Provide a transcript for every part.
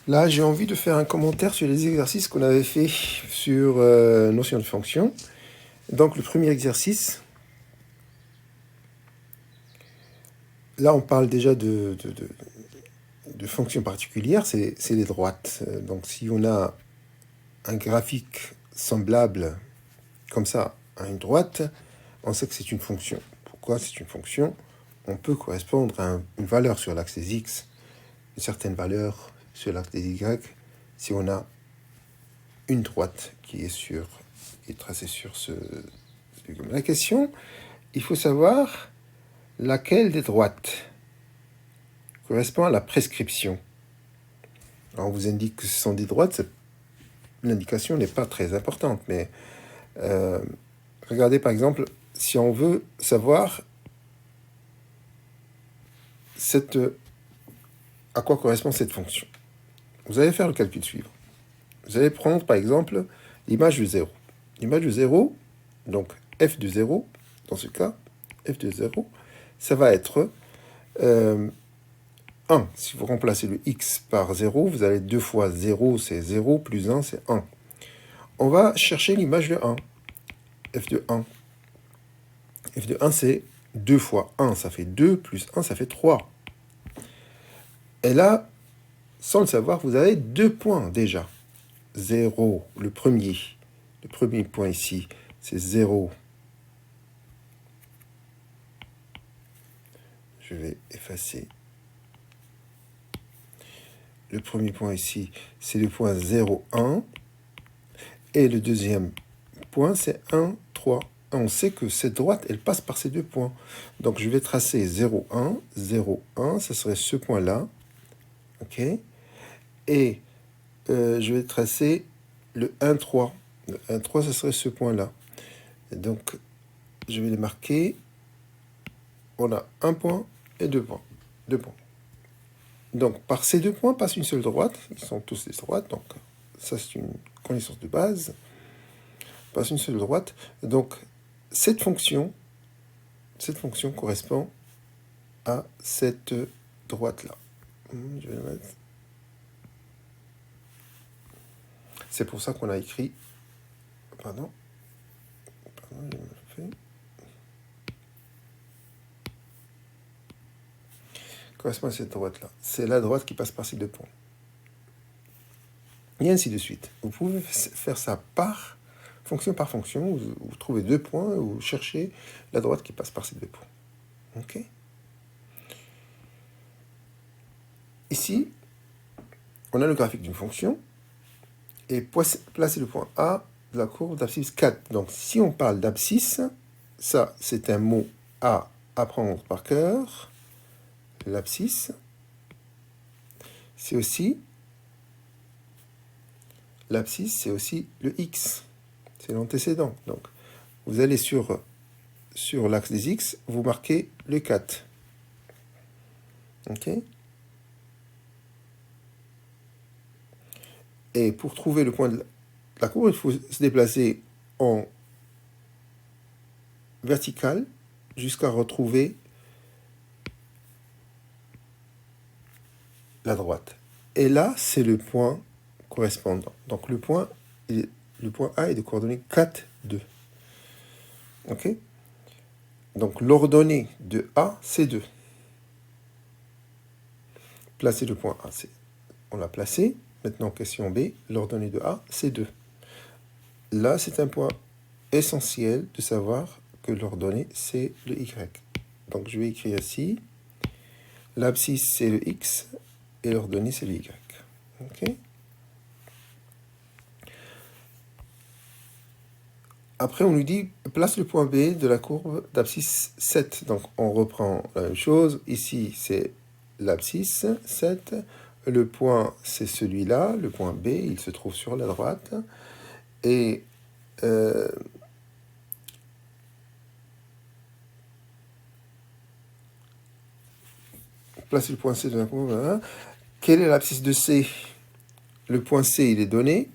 Là, j'ai envie de faire un commentaire sur les exercices qu'on avait fait sur notion de fonction. Donc, le premier exercice, là, on parle déjà de fonctions particulières, c'est les droites. Donc, si on a un graphique semblable comme ça à une droite, on sait que c'est une fonction. Pourquoi c'est une fonction? On peut correspondre à une valeur sur l'axe des x, une certaine valeur sur l'axe des y, si on a une droite qui est tracée sur ce. La question, il faut savoir laquelle des droites correspond à la prescription. Alors on vous indique que ce sont des droites, l'indication n'est pas très importante, mais regardez par exemple, si on veut savoir à quoi correspond cette fonction. Vous allez faire le calcul suivant. Vous allez prendre par exemple l'image de 0. L'image de 0, donc f de 0, dans ce cas, f de 0, ça va être 1. Si vous remplacez le x par 0, vous avez 2 fois 0, c'est 0, plus 1, c'est 1. On va chercher l'image de 1. f de 1. f de 1, c'est 2 fois 1, ça fait 2, plus 1, ça fait 3. Et là, sans le savoir, vous avez 2 points déjà. 0, le premier point ici, c'est 0. Je vais effacer. Le premier point ici, c'est le point 0, 1. Et le deuxième point, c'est 1, 3. On sait que cette droite, elle passe par ces 2 points. Donc, je vais tracer 0, 1, 0, 1. Ça serait ce point-là. OK. Et je vais tracer le 1, 3. Le 1, 3, ça serait ce point-là. Donc, je vais les marquer. On a 1 point et 2 points. 2 points. Donc, par ces 2 points passe une seule droite. Ils sont tous des droites. Donc, ça, c'est une connaissance de base. Passe une seule droite. Donc, cette fonction correspond à cette droite-là. Je vais le mettre. C'est pour ça qu'on a écrit. Pardon, je me fais. Correspond à cette droite-là. C'est la droite qui passe par ces 2 points. Et ainsi de suite. Vous pouvez faire ça par fonction. Vous trouvez 2 points, vous cherchez la droite qui passe par ces 2 points. OK? Ici, on a le graphique d'une fonction et placez le point A de la courbe d'abscisse 4. Donc, si on parle d'abscisse, ça, c'est un mot à apprendre par cœur. L'abscisse, c'est aussi le x. C'est l'antécédent. Donc, vous allez sur l'axe des x, vous marquez le 4. OK? Et pour trouver le point de la courbe, il faut se déplacer en vertical jusqu'à retrouver la droite. Et là, c'est le point correspondant. Donc, le point A est de coordonnées 4, 2. OK? Donc, l'ordonnée de A, c'est 2. Placer le point A, on l'a placé. Maintenant, question B, l'ordonnée de A, c'est 2. Là, c'est un point essentiel de savoir que l'ordonnée, c'est le Y. Donc, je vais écrire ici. L'abscisse, c'est le X, et l'ordonnée, c'est le Y. OK? Après, on nous dit, place le point B de la courbe d'abscisse 7. Donc, on reprend la même chose. Ici, c'est l'abscisse 7. Le point, c'est celui-là. Le point B, il se trouve sur la droite. Et placer le point C de la courbe. Voilà. Quelle est l'abscisse de C? Le point C, il est donné.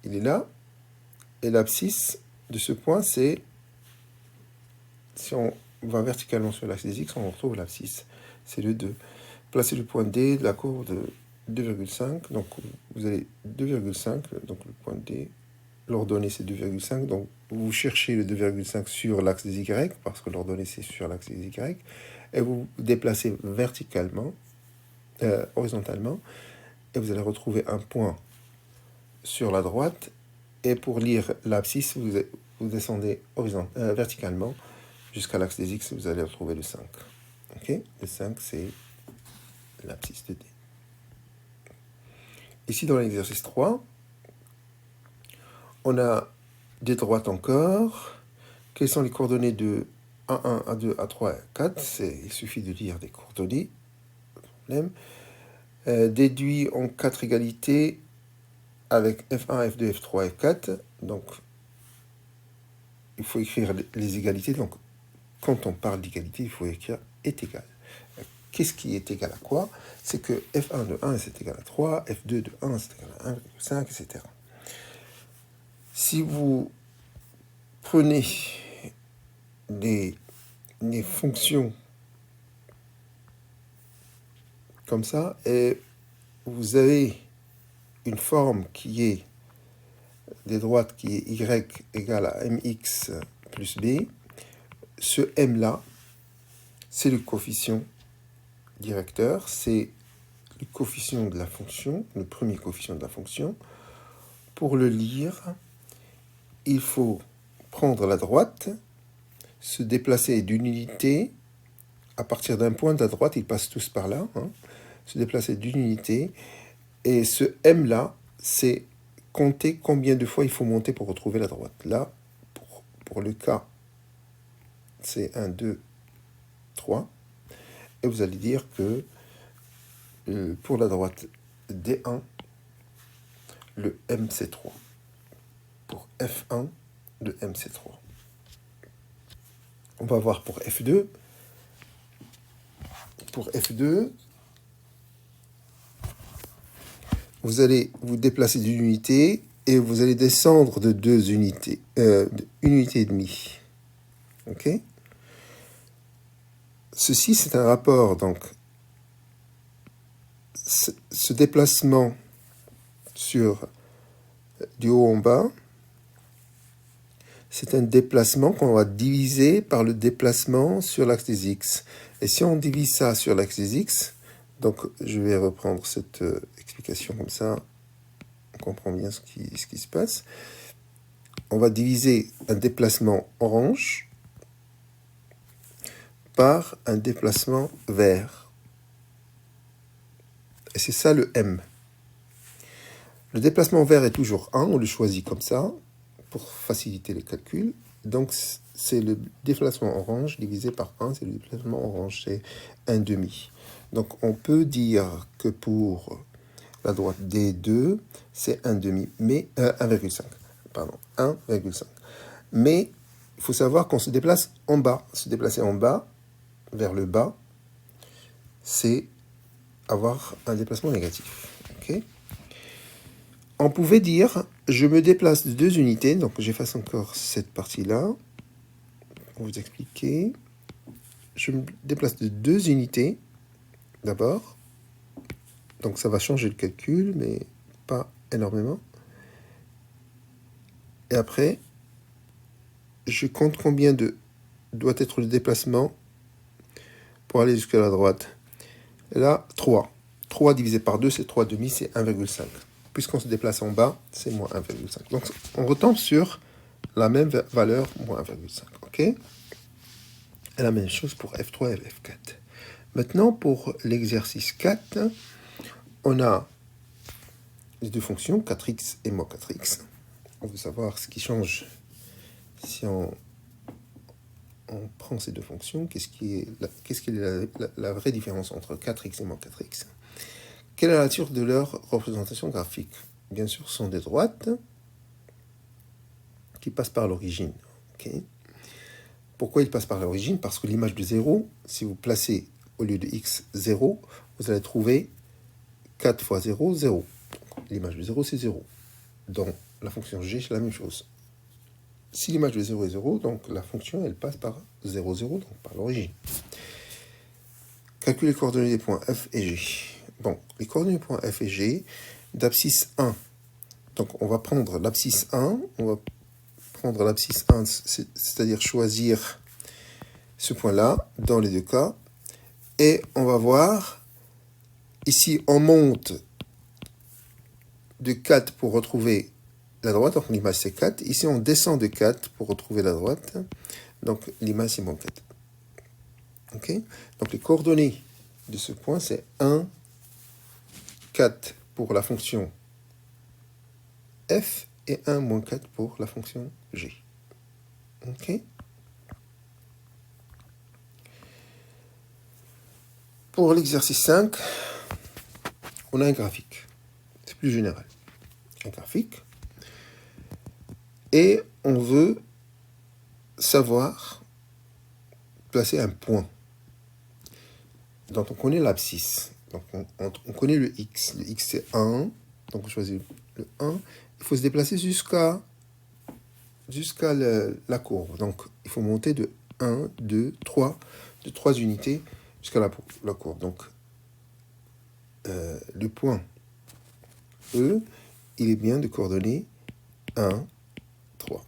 Il est là. Et l'abscisse de ce point, c'est... Si on va verticalement sur l'axe des X, on retrouve l'abscisse. C'est le 2. Placer le point D de la courbe 2,5, donc vous avez 2,5, donc le point D, l'ordonnée c'est 2,5, donc vous cherchez le 2,5 sur l'axe des Y, parce que l'ordonnée c'est sur l'axe des Y, et vous déplacez verticalement, horizontalement, et vous allez retrouver un point sur la droite, et pour lire l'abscisse, vous descendez verticalement jusqu'à l'axe des X, vous allez retrouver le 5. Okay, le 5, c'est l'abscisse de D. Ici, dans l'exercice 3, on a des droites encore. Quelles sont les coordonnées de A1, A2, A3, A4 ? Il suffit de lire des coordonnées. Pas de problème. Déduit en 4 égalités avec F1, F2, F3, F4. Donc, il faut écrire les égalités. Donc, quand on parle d'égalité, il faut écrire est égal. Qu'est-ce qui est égal à quoi? C'est que F1 de 1 c'est égal à 3, F2 de 1 c'est égal à 1,5, etc. Si vous prenez des fonctions comme ça, et vous avez une forme qui est des droites qui est y égale à mx plus b, ce m-là, c'est le coefficient directeur, c'est le coefficient de la fonction, le premier coefficient de la fonction. Pour le lire, il faut prendre la droite, se déplacer d'une unité, à partir d'un point de la droite, ils passent tous par là, hein, se déplacer d'une unité, et ce m-là, c'est compter combien de fois il faut monter pour retrouver la droite. Là, pour le cas, c'est 1, 2, 3, et vous allez dire que pour la droite D1, le M c'est 3. Pour F1, le M c'est 3. On va voir pour F2. Pour F2, vous allez vous déplacer d'une unité et vous allez descendre de 2 unités, une unité et demie. Ok ? Ceci, c'est un rapport, donc, ce déplacement sur du haut en bas, c'est un déplacement qu'on va diviser par le déplacement sur l'axe des X. Et si on divise ça sur l'axe des X, donc je vais reprendre cette explication comme ça, on comprend bien ce qui se passe. On va diviser un déplacement orange par un déplacement vert. Et c'est ça le M. Le déplacement vert est toujours 1, on le choisit comme ça, pour faciliter les calculs. Donc, c'est le déplacement orange divisé par 1, c'est le déplacement orange, c'est 1,5. Donc, on peut dire que pour la droite D2, c'est 1,5, mais 1,5. Pardon, 1,5. Mais il faut savoir qu'on se déplace en bas. Se déplacer en bas, vers le bas, c'est avoir un déplacement négatif. Ok ? On pouvait dire, je me déplace de 2 unités, donc j'efface encore cette partie-là, pour vous expliquer. Je me déplace de 2 unités, d'abord. Donc ça va changer le calcul, mais pas énormément. Et après, je compte combien doit être le déplacement pour aller jusqu'à la droite. Et là, 3. 3 divisé par 2, c'est 3,5, c'est 1,5. Puisqu'on se déplace en bas, c'est moins 1,5. Donc, on retombe sur la même valeur, moins 1,5. OK ? Et la même chose pour F3 et F4. Maintenant, pour l'exercice 4, on a les deux fonctions, 4x et moins 4x. On veut savoir ce qui change si on prend ces deux fonctions. Qu'est-ce qui est la vraie différence entre 4x et moins 4x ? Quelle est la nature de leur représentation graphique ? Bien sûr, ce sont des droites qui passent par l'origine. Okay ? Pourquoi ils passent par l'origine ? Parce que l'image de 0, si vous placez au lieu de x 0, vous allez trouver 4 fois 0, 0. L'image de 0, c'est 0. Dans la fonction g, c'est la même chose. Si l'image de 0 est 0, donc la fonction, elle passe par 0, 0, donc par l'origine. Calculez les coordonnées des points F et G. Bon, les coordonnées point F et G d'abscisse 1. Donc, on va prendre l'abscisse 1. On va prendre l'abscisse 1, c'est-à-dire choisir ce point-là dans les deux cas. Et on va voir, ici, on monte de 4 pour retrouver la droite. Donc, l'image, c'est 4. Ici, on descend de 4 pour retrouver la droite. Donc, l'image, c'est moins 4. OK? Donc, les coordonnées de ce point, c'est 1, 4 pour la fonction f et 1, moins 4 pour la fonction g. OK? Pour l'exercice 5, on a un graphique. C'est plus général. Un graphique. Et on veut savoir placer un point. Donc, on connaît l'abscisse. Donc, on connaît le x. Le x, c'est 1. Donc, on choisit le 1. Il faut se déplacer jusqu'à la courbe. Donc, il faut monter de 1, 2, 3, de 3 unités jusqu'à la courbe. Donc, le point E, il est bien de coordonnées 1, 3.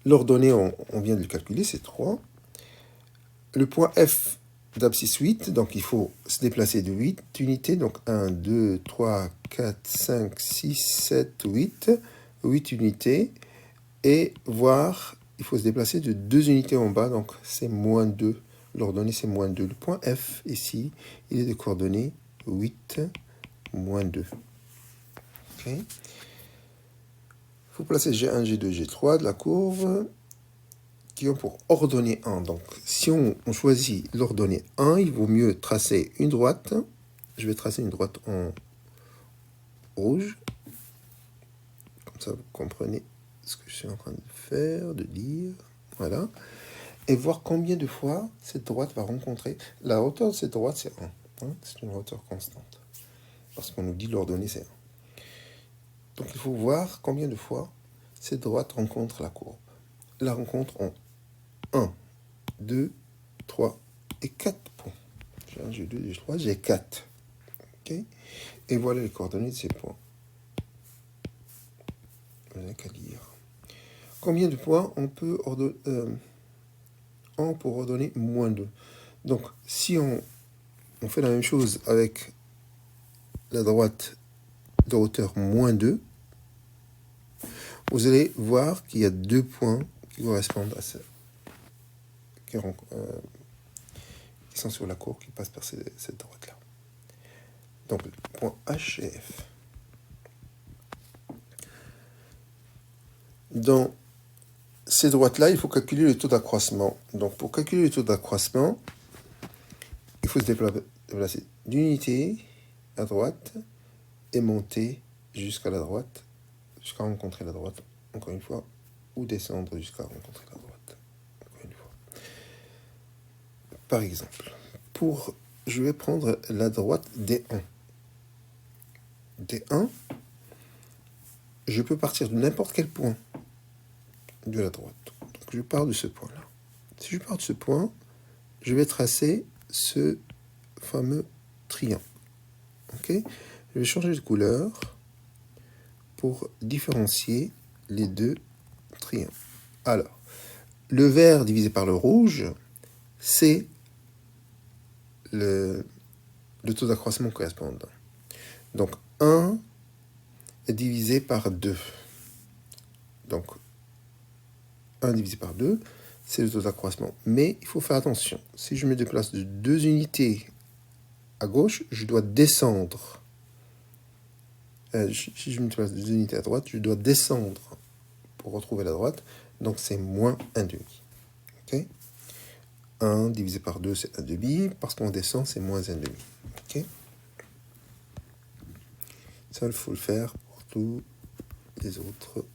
L'ordonnée, on vient de le calculer, c'est 3. Le point F d'abscisse 8, donc il faut se déplacer de 8 unités. Donc 1, 2, 3, 4, 5, 6, 7, 8. 8 unités. Et voir, il faut se déplacer de 2 unités en bas, donc c'est moins 2. L'ordonnée, c'est moins 2. Le point F, ici, il est de coordonnées 8, moins 2. OK. Il faut placer G1, G2, G3 de la courbe qui ont pour ordonnée 1. Donc, si on choisit l'ordonnée 1, il vaut mieux tracer une droite. Je vais tracer une droite en rouge. Comme ça, vous comprenez ce que je suis en train de faire, de dire. Voilà. Et voir combien de fois cette droite va rencontrer. La hauteur de cette droite, c'est 1. Hein, c'est une hauteur constante. Parce qu'on nous dit l'ordonnée, c'est 1. Donc, il faut voir combien de fois cette droite rencontre la courbe. La rencontre en 1, 2, 3 et 4 points. J'ai 1, j'ai 2, j'ai 3, j'ai 4. Okay. Et voilà les coordonnées de ces points. Vous n'avez qu'à lire. Combien de points on peut ordonner 1 pour ordonner moins 2. Donc, si on fait la même chose avec la droite de hauteur moins 2, vous allez voir qu'il y a 2 points qui correspondent à ça. Qui sont sur la courbe, qui passent par cette droite-là. Donc, le point H et F. Dans ces droites-là, il faut calculer le taux d'accroissement. Donc, pour calculer le taux d'accroissement, il faut se déplacer d'une unité à droite et monter jusqu'à la droite, jusqu'à rencontrer la droite, encore une fois, ou descendre jusqu'à rencontrer la droite, encore une fois. Par exemple, je vais prendre la droite D1. D1, je peux partir de n'importe quel point de la droite. Donc, je pars de ce point-là. Si je pars de ce point, je vais tracer ce fameux triangle. Ok ? Je vais changer de couleur pour différencier les deux triangles. Alors, le vert divisé par le rouge, c'est le taux d'accroissement correspondant. Donc, 1 est divisé par 2. Donc, 1 divisé par 2, c'est le taux d'accroissement. Mais il faut faire attention. Si je me déplace de 2 unités à gauche, je dois descendre. Si je me déplace de 2 unités à droite, je dois descendre pour retrouver la droite. Donc, c'est moins 1,5. OK ? 1 divisé par 2, c'est 1,5. Parce qu'on descend, c'est moins 1,5. OK ? Ça, il faut le faire pour tous les autres